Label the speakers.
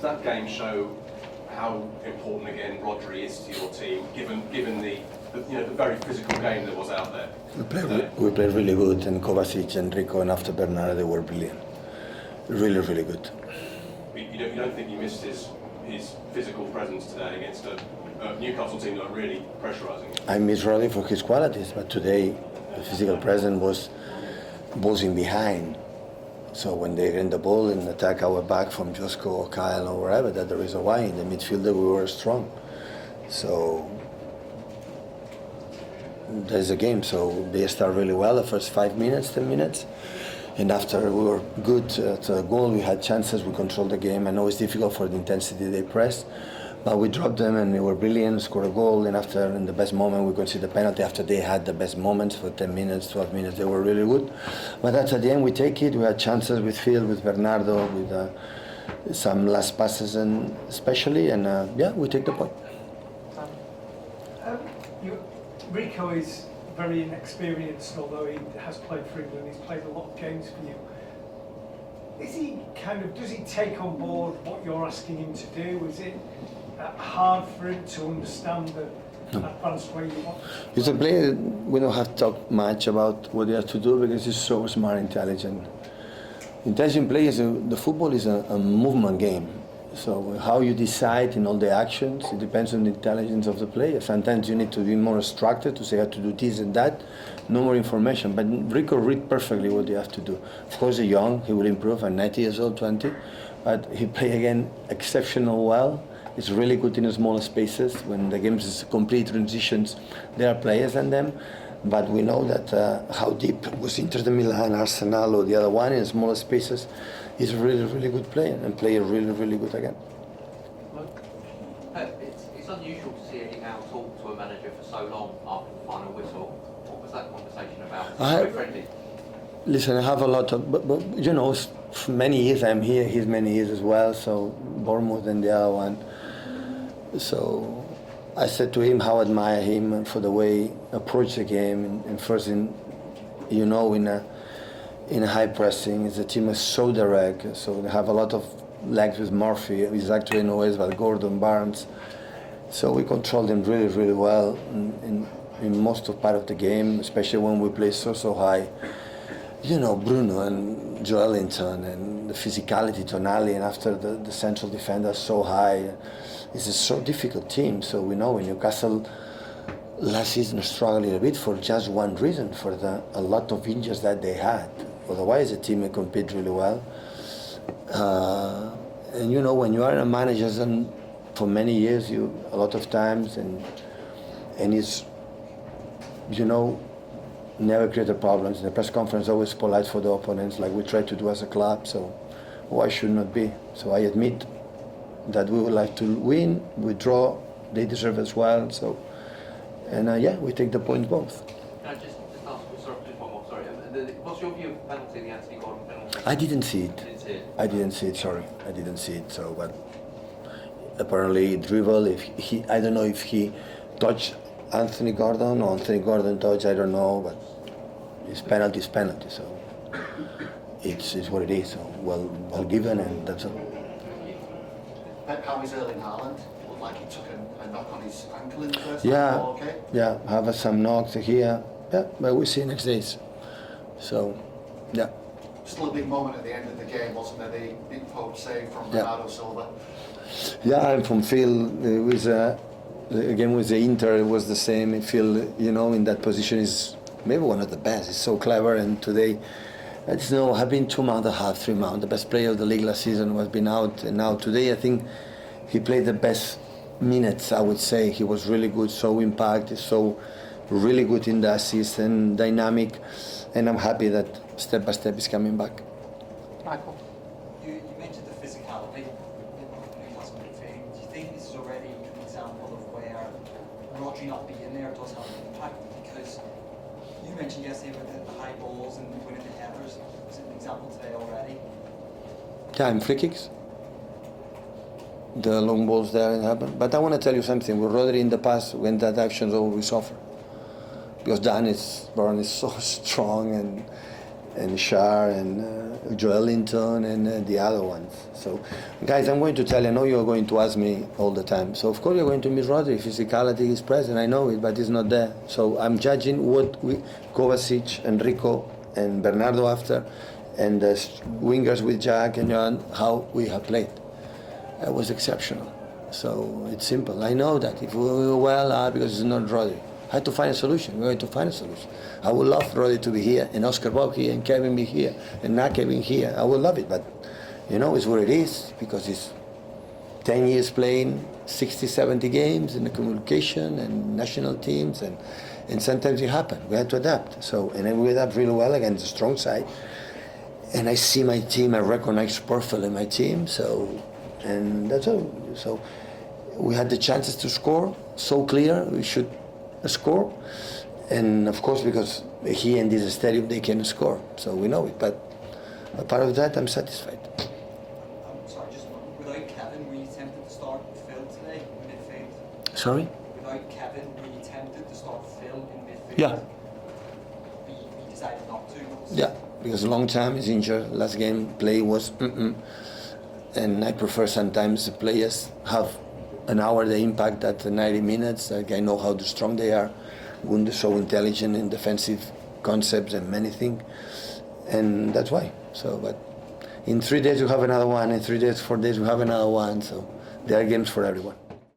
Speaker 1: does that game show how important again Rodri is to your team, given the very physical game that was out there?
Speaker 2: We played really good, and Kovacic and Rico and after Bernardo, they were brilliant. Really, really good.
Speaker 1: You don't think you missed his physical presence today against a Newcastle team that are really pressurising him?
Speaker 2: I miss Rodri for his qualities, but today the physical presence was buzzing behind. So when they ran the ball and attack our back from Josko or Kyle or wherever, that there is a why. In the midfielder we were strong. So there's a game. So they start really well the first 5 minutes, 10 minutes. And after we were good at the goal, we had chances, we controlled the game. I know it's difficult for the intensity they pressed, but we dropped them and they were brilliant, scored a goal. And after, in the best moment, we conceded the penalty. After they had the best moments for 10 minutes, 12 minutes, they were really good. But at the end, we take it. We had chances with Phil, with Bernardo, with some last passes, and especially, and we take the point.
Speaker 3: Rico is very inexperienced, although he has played for England. He's played a lot of games for you. Does he take on board what you're asking him to do? Is it hard for him to understand the advanced way you want?
Speaker 2: He's a player, we don't have to talk much about what he has to do because he's so smart, intelligent. Intelligent players, the football is a movement game. So how you decide in all the actions, it depends on the intelligence of the player. Sometimes you need to be more structured to say how to do this and that, no more information. But Rico read perfectly what you have to do. Of course, he's young, he will improve at 90 years old, 20, but he play again exceptional well. He's really good in smaller spaces. When the game is complete transitions, there are players in them. But we know that how deep was Inter de Milan, Arsenal, or the other one in smaller spaces. He's a really, really good player and play really, really good again.
Speaker 4: It's unusual to see Eddie Howe talk to a manager for so long after the final whistle. What was that conversation about? Very friendly.
Speaker 2: Listen, I have a lot of, but for many years I'm here, he's many years as well, so Bournemouth and the other one. So I said to him how I admire him for the way he approached the game, and first in a high pressing. The team is so direct, so they have a lot of legs with Murphy, with actually no ways, but Gordon, Barnes. So we control them really, really well in most of part of the game, especially when we play so high. Bruno and Joelinton and the physicality, Tonali, and after the central defender so high. It's a so difficult team. So we know in Newcastle last season struggled a bit for just one reason, for a lot of injuries that they had. Otherwise, the team will compete really well. And when you are a manager and for many years, you a lot of times, and it's, never created problems. In the press conference, always polite for the opponents, like we try to do as a club. So why should not be? So I admit that we would like to win, we draw, they deserve as well. So, and we take the points both.
Speaker 4: Just one more, sorry. What's your view of the penalty, the Anthony Gordon penalty?
Speaker 2: I didn't see it. I didn't see it. So, but apparently dribble. I don't know if he touched Anthony Gordon or Anthony Gordon touched. I don't know, but it's penalty. So it's what it is. So well given, and that's all.
Speaker 5: How is Erling Haaland? It looked like he took a knock on his ankle in the first
Speaker 2: half.
Speaker 5: Okay?
Speaker 2: Yeah, have some knocks here. Yeah, but we'll see next days. So, yeah.
Speaker 5: Still a big moment at the end of the game, wasn't there? The big poach save from Bernardo Silva.
Speaker 2: Yeah, and from Phil, it was again with the Inter, it was the same. Phil, in that position is maybe one of the best. He's so clever, and today, have been 2 months and a half, 3 months. The best player of the league last season was been out, and now today I think he played the best minutes. I would say he was really good, so impact, so really good in the assist and dynamic, and I'm happy that step by step is coming back.
Speaker 4: Michael,
Speaker 6: you mentioned the physicality in Newcastle midfield. Do you think this is already an example of where Rodri not being there does have an impact? Because you mentioned yesterday with the high balls and winning the headers. Is it an example today already?
Speaker 2: Yeah, and free kicks. The long balls there and happen. But I want to tell you something. With Rodri in the past, when that action's over, we suffer. Because Brown is so strong, and and Shar and Joelinton and the other ones. So, guys, I'm going to tell you, I know you're going to ask me all the time. So, of course, you're going to miss Rodri. Physicality is present, I know it, but it's not there. So, I'm judging what Kovacic and Rico and Bernardo after, and the wingers with Jack and Johan, how we have played. It was exceptional. So, it's simple. I know that. If we were well, because it's not Rodri. I had to find a solution. We're going to find a solution. I would love Rodri to be here, and Oscar Bob here, and Kevin be here, and not Kevin here. I would love it, but it's what it is, because it's 10 years playing 60, 70 games in the communication and national teams, and sometimes it happens. We had to adapt. So, and then we adapt really well against the strong side. And I see my team, I recognize perfectly my team, and that's all. So we had the chances to score, so clear, we should score. And of course, because here in this stadium they can score, so we know it. But apart of that, I'm satisfied.
Speaker 6: I'm sorry, just without Kevin, were you tempted to start Phil today in midfield?
Speaker 2: Sorry?
Speaker 6: Without Kevin, were you tempted to start Phil in midfield?
Speaker 2: Yeah.
Speaker 6: But you decided not to?
Speaker 2: Yeah, because a long time he's injured. Last game play was and I prefer sometimes the players have an hour the impact at 90 minutes. Like I know how strong they are. Gunde so intelligent in defensive concepts and many things, and that's why. So, but in 3 days you have another one. In 3 days, 4 days you have another one. So there are games for everyone.